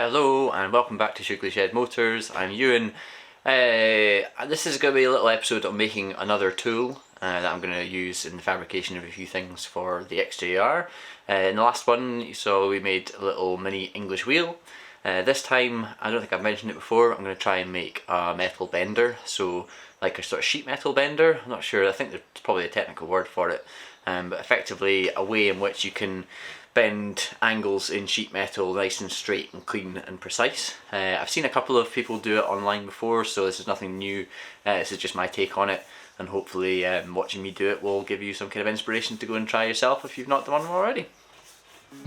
Hello and welcome back to Shoogly Shed Motors. I'm Ewan. This is going to be a little episode of making another tool that I'm going to use in the fabrication of a few things for the XJR. In the last one you saw we made a little mini English wheel. This time, I don't think I've mentioned it before, I'm going to try and make a metal bender, so like a sort of sheet metal bender. I'm not sure, I think there's probably a technical word for it, but effectively a way in which you can bend angles in sheet metal nice and straight and clean and precise. I've seen a couple of people do it online before, so this is nothing new. This is just my take on it, and hopefully watching me do it will give you some kind of inspiration to go and try yourself if you've not done one already.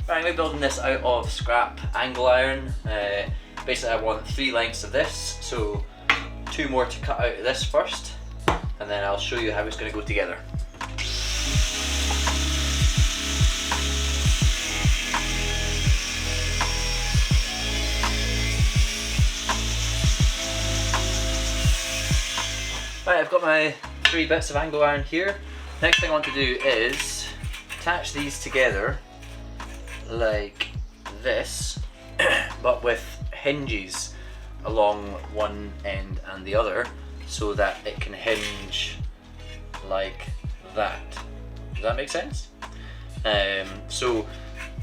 Right, I'm going to be building this out of scrap angle iron. Basically I want 3 lengths of this, so 2 more to cut out of this first, and then I'll show you how it's going to go together. Right, I've got my 3 bits of angle iron here. Next thing I want to do is attach these together like this, but with hinges along one end and the other, so that it can hinge like that. Does that make sense? So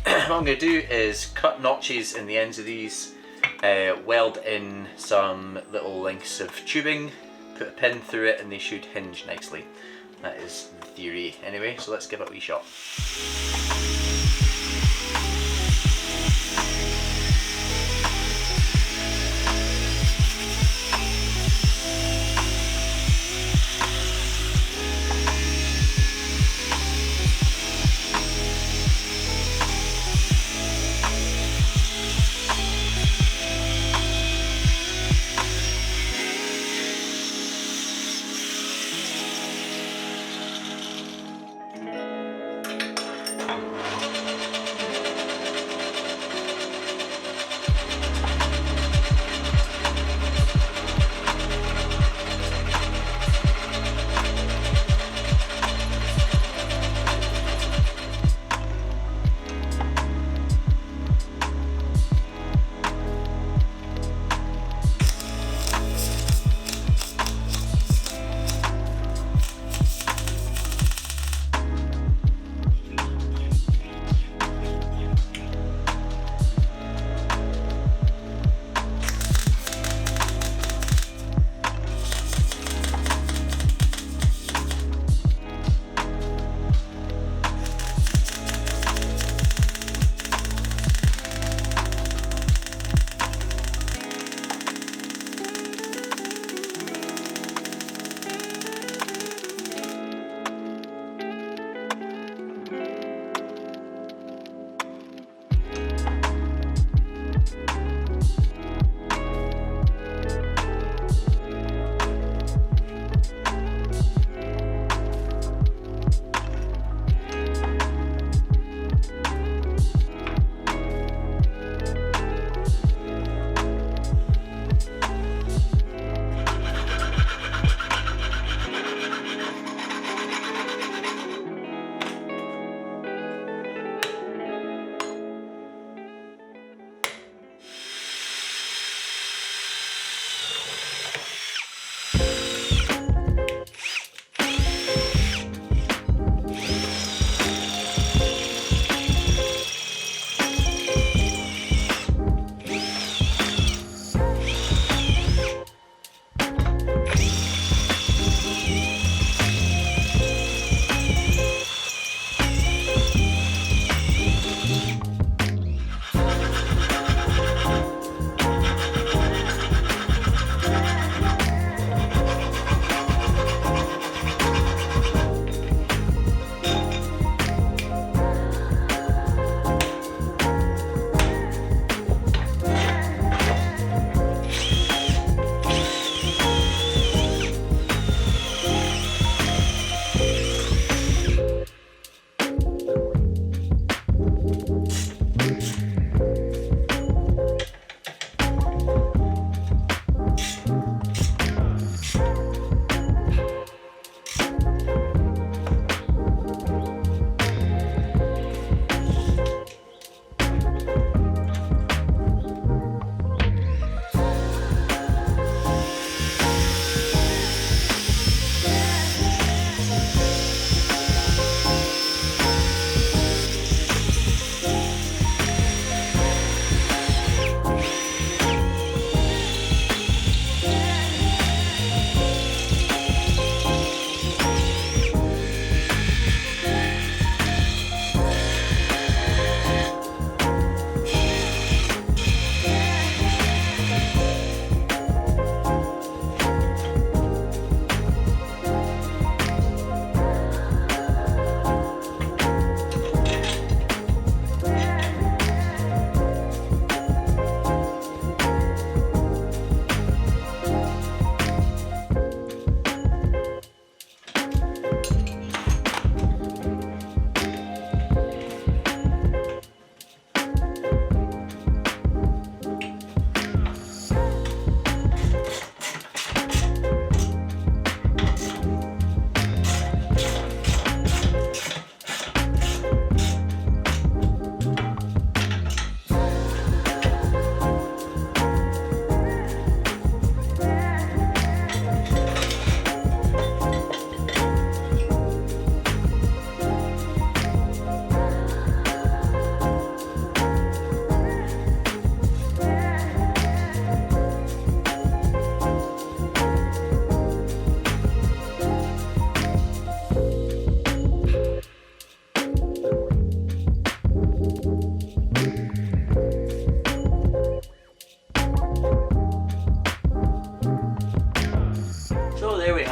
what I'm going to do is cut notches in the ends of these, weld in some little lengths of tubing, put a pin through it, and they should hinge nicely. That is the theory anyway, so let's give it a wee shot.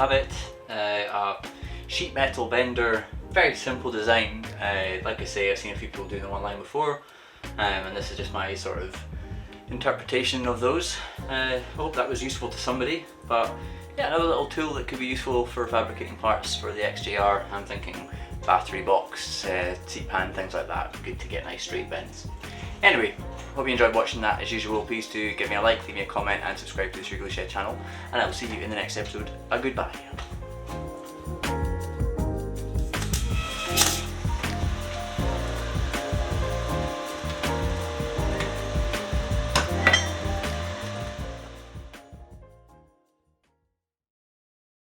have it. A sheet metal bender, very simple design. Like I say, I've seen a few people doing them online before, and this is just my sort of interpretation of those. I hope that was useful to somebody, but yeah, another little tool that could be useful for fabricating parts for the XJR. I'm thinking battery box, seat pan, things like that. Good to get nice straight bends. Anyway, hope you enjoyed watching that. As usual, please do give me a like, leave me a comment and subscribe to the Shoogly Shed channel, and I will see you in the next episode. Goodbye.